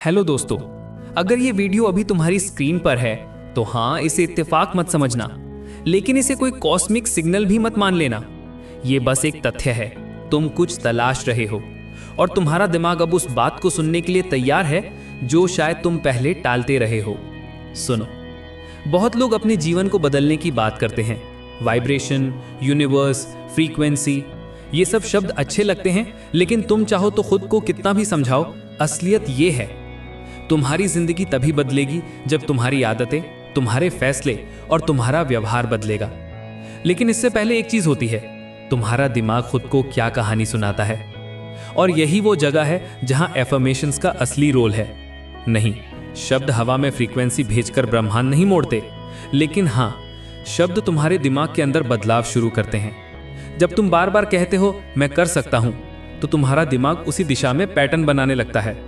Hello दोस्तों, अगर ये वीडियो अभी तुम्हारी स्क्रीन पर है तो हाँ, इसे इत्तेफाक मत समझना, लेकिन इसे कोई कॉस्मिक सिग्नल भी मत मान लेना। ये बस एक तथ्य है, तुम कुछ तलाश रहे हो और तुम्हारा दिमाग अब उस बात को सुनने के लिए तैयार है जो शायद तुम पहले टालते रहे हो। सुनो, बहुत लोग अपने जीवन को बदलने की बात करते हैं। वाइब्रेशन, यूनिवर्स, फ्रीक्वेंसी, ये सब शब्द अच्छे लगते हैं, लेकिन तुम चाहो तो खुद को कितना भी समझाओ, असलियत ये है, तुम्हारी जिंदगी तभी बदलेगी जब तुम्हारी आदतें, तुम्हारे फैसले और तुम्हारा व्यवहार बदलेगा। लेकिन इससे पहले एक चीज होती है, तुम्हारा दिमाग खुद को क्या कहानी सुनाता है। और यही वो जगह है जहां एफर्मेशंस का असली रोल है। नहीं, शब्द हवा में फ्रीक्वेंसी भेजकर ब्रह्मांड नहीं मोड़ते, लेकिन हां, शब्द तुम्हारे दिमाग के अंदर बदलाव शुरू करते हैं। जब तुम बार बार कहते हो मैं कर सकता हूं, तो तुम्हारा दिमाग उसी दिशा में पैटर्न बनाने लगता है।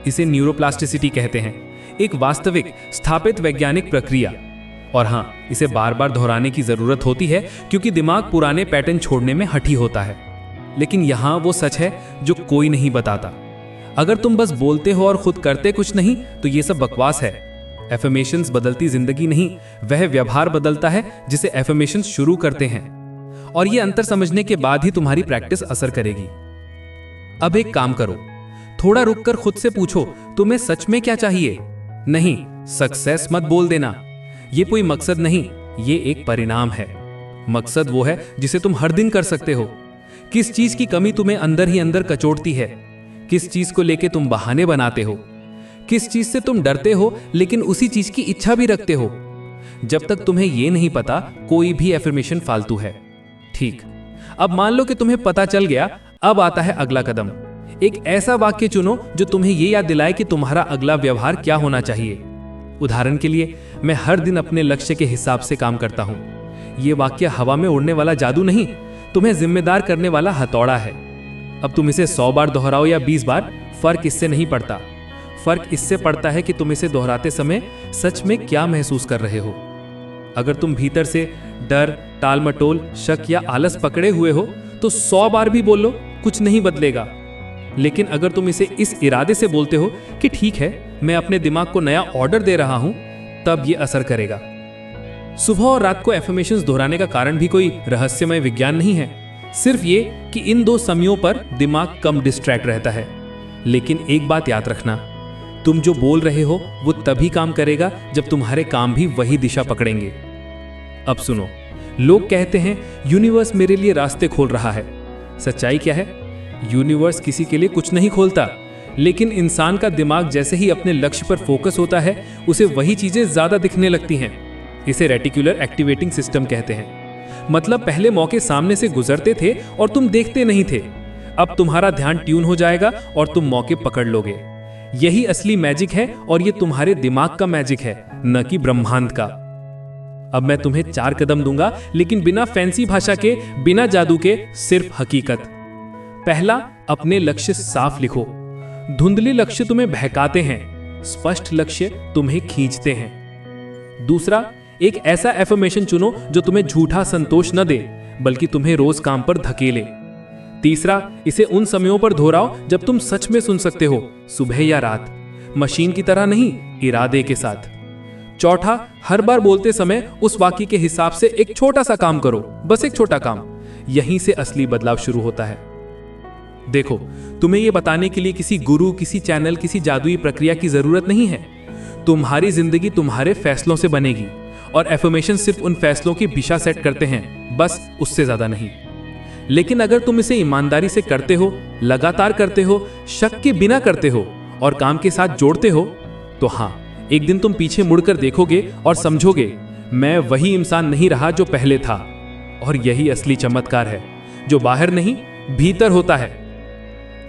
इसे न्यूरोप्लास्टिसिटी कहते हैं, एक वास्तविक स्थापित वैज्ञानिक प्रक्रिया। और हां, इसे बार बार दोहराने की जरूरत होती है क्योंकि दिमाग पुराने पैटर्न छोड़ने में हठी होता है। लेकिन यहां वो सच है जो कोई नहीं बताता। अगर तुम बस बोलते हो और खुद करते कुछ नहीं, तो ये सब बकवास है। एफर्मेशंस बदलती जिंदगी नहीं, वह व्यवहार बदलता है जिसे एफर्मेशंस शुरू करते हैं। और ये अंतर समझने के बाद ही तुम्हारी प्रैक्टिस असर करेगी। अब एक काम करो, थोड़ा रुककर खुद से पूछो, तुम्हें सच में क्या चाहिए? नहीं, सक्सेस मत बोल देना, ये कोई मकसद नहीं, ये एक परिणाम है। मकसद वो है जिसे तुम हर दिन कर सकते हो। किस चीज की कमी तुम्हें अंदर ही अंदर कचोटती है? किस चीज को लेके तुम बहाने बनाते हो? किस चीज से तुम डरते हो लेकिन उसी चीज की इच्छा भी रखते हो? जब तक तुम्हें ये नहीं पता, कोई भी एफर्मेशन फालतू है। ठीक, अब मान लो कि तुम्हें पता चल गया। अब आता है अगला कदम। एक ऐसा वाक्य चुनो जो तुम्हें यह याद दिलाए कि तुम्हारा अगला व्यवहार क्या होना चाहिए। उदाहरण के लिए, मैं हर दिन अपने लक्ष्य के हिसाब से काम करता हूं। यह वाक्य हवा में उड़ने वाला जादू नहीं, तुम्हें जिम्मेदार करने वाला हथौड़ा है। अब तुम इसे 100 बार दोहराओ या 20 बार, फर्क इससे नहीं पड़ता। फर्क इससे पड़ता है कि तुम इसे दोहराते समय सच में क्या महसूस कर रहे हो। अगर तुम भीतर से डर, टालमटोल, शक या आलस पकड़े हुए हो, तो 100 बार भी बोलो, कुछ नहीं बदलेगा। लेकिन अगर तुम इसे इस इरादे से बोलते हो कि ठीक है, मैं अपने दिमाग को नया ऑर्डर दे रहा हूं, तब यह असर करेगा। सुबह और रात को एफर्मेशंस दोहराने का कारण भी कोई रहस्यमय विज्ञान नहीं है, सिर्फ ये कि इन दो समयों पर दिमाग कम डिस्ट्रैक्ट रहता है। लेकिन एक बात याद रखना, तुम जो बोल रहे हो वो तभी काम करेगा जब तुम्हारे काम भी वही दिशा पकड़ेंगे। अब सुनो, लोग कहते हैं यूनिवर्स मेरे लिए रास्ते खोल रहा है। सच्चाई क्या है? यूनिवर्स किसी के लिए कुछ नहीं खोलता, लेकिन इंसान का दिमाग जैसे ही अपने लक्ष्य पर फोकस होता है, उसे वही चीजें ज्यादा दिखने लगती हैं। इसे रेटिकुलर एक्टिवेटिंग सिस्टम कहते हैं। मतलब पहले मौके सामने से गुजरते थे और तुम देखते नहीं थे। अब तुम्हारा ध्यान ट्यून हो जाएगा और तुम मौके पकड़ लोगे। यही असली मैजिक है, और ये तुम्हारे दिमाग का मैजिक है, न कि ब्रह्मांड का। अब मैं तुम्हें 4 कदम दूंगा, लेकिन बिना फैंसी भाषा के, बिना जादू के, सिर्फ हकीकत। पहला, अपने लक्ष्य साफ लिखो। धुंधले लक्ष्य तुम्हें बहकाते हैं, स्पष्ट लक्ष्य तुम्हें खींचते हैं। दूसरा, एक ऐसा एफर्मेशन चुनो जो तुम्हें झूठा संतोष न दे, बल्कि तुम्हें रोज काम पर धकेले। तीसरा, इसे उन समयों पर दोहराओ जब तुम सच में सुन सकते हो, सुबह या रात, मशीन की तरह नहीं, इरादे के साथ। चौथा, हर बार बोलते समय उस वाक्य के हिसाब से एक छोटा सा काम करो, बस एक छोटा काम। यहीं से असली बदलाव शुरू होता है। देखो, तुम्हें यह बताने के लिए किसी गुरु, किसी चैनल, किसी जादुई प्रक्रिया की जरूरत नहीं है। तुम्हारी जिंदगी तुम्हारे फैसलों से बनेगी, और एफर्मेशन सिर्फ उन फैसलों की दिशा सेट करते हैं, बस उससे ज्यादा नहीं। लेकिन अगर तुम इसे ईमानदारी से करते हो, लगातार करते हो, शक के बिना करते हो और काम के साथ जोड़ते हो, तो हां, एक दिन तुम पीछे मुड़कर देखोगे और समझोगे, मैं वही इंसान नहीं रहा जो पहले था। और यही असली चमत्कार है, जो बाहर नहीं, भीतर होता है।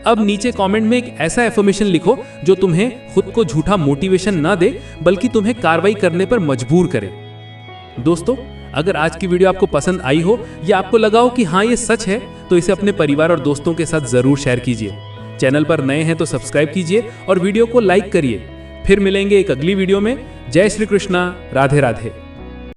अब नीचे कमेंट में एक ऐसा एफर्मेशन लिखो जो तुम्हें खुद को झूठा मोटिवेशन ना दे, बल्कि तुम्हें कार्रवाई करने पर मजबूर करे। दोस्तों, अगर आज की वीडियो आपको पसंद आई हो या आपको लगा हो कि हाँ, ये सच है, तो इसे अपने परिवार और दोस्तों के साथ जरूर शेयर कीजिए। चैनल पर नए हैं तो सब्सक्राइब कीजिए और वीडियो को लाइक करिए। फिर मिलेंगे एक अगली वीडियो में। जय श्री कृष्णा, राधे राधे।